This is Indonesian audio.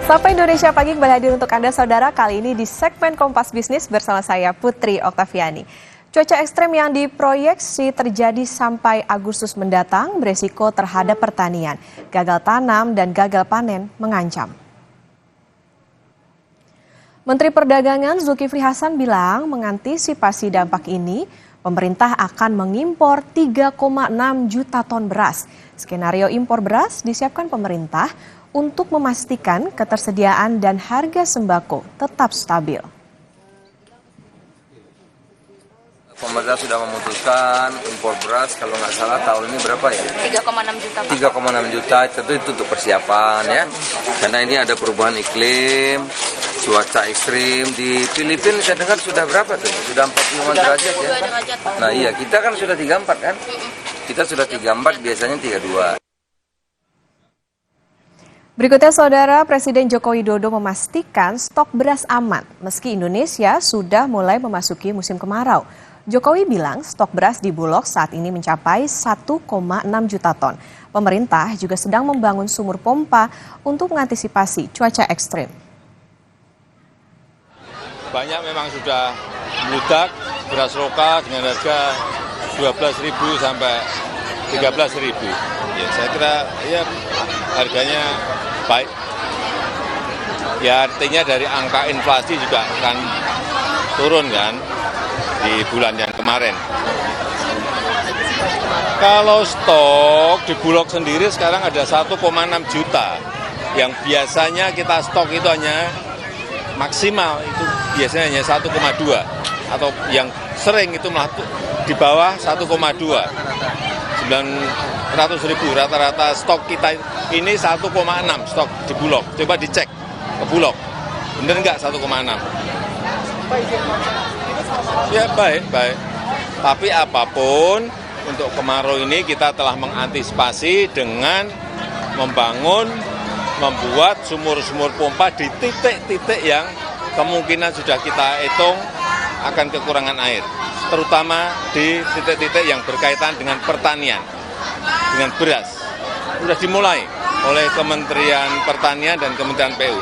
Sapa Indonesia Pagi kembali hadir untuk Anda saudara, kali ini di segmen Kompas Bisnis bersama saya Putri Oktaviani. Cuaca ekstrem yang diproyeksi terjadi sampai Agustus mendatang beresiko terhadap pertanian. Gagal tanam dan gagal panen mengancam. Menteri Perdagangan Zulkifli Hasan bilang mengantisipasi dampak ini, pemerintah akan mengimpor 3,6 juta ton beras. Skenario impor beras disiapkan pemerintah untuk memastikan ketersediaan dan harga sembako tetap stabil. Pemerintah sudah memutuskan impor beras, kalau nggak salah tahun ini berapa ya? 3,6 juta. 3,6 juta, tentu itu untuk persiapan ya. Karena ini ada perubahan iklim, cuaca ekstrim. Di Filipina saya dengar sudah berapa tuh? Sudah 45 derajat ya? Nah iya, kita kan sudah 34 kan? Kita sudah 34, biasanya 32. Berikutnya saudara, Presiden Joko Widodo memastikan stok beras aman meski Indonesia sudah mulai memasuki musim kemarau. Jokowi bilang stok beras di Bulog saat ini mencapai 1,6 juta ton. Pemerintah juga sedang membangun sumur pompa untuk mengantisipasi cuaca ekstrim. Banyak memang sudah meludak beras lokal dengan harga 12.000 sampai 13.000. Ya, saya kira ya harganya baik. Ya artinya dari angka inflasi juga akan turun kan di bulan yang kemarin. Kalau stok di Bulog sendiri sekarang ada 1,6 juta. Yang biasanya kita stok itu hanya maksimal itu biasanya hanya 1,2 atau yang sering itu malah di bawah 1,2. 900.000 rata-rata stok kita ini 1,6 stok di Bulog. Coba dicek ke Bulog, bener nggak 1,6? Ya baik. Tapi apapun untuk kemarau ini kita telah mengantisipasi dengan membuat sumur-sumur pompa di titik-titik yang kemungkinan sudah kita hitung akan kekurangan air. Terutama di titik-titik yang berkaitan dengan pertanian, dengan beras. Sudah dimulai oleh Kementerian Pertanian dan Kementerian PU.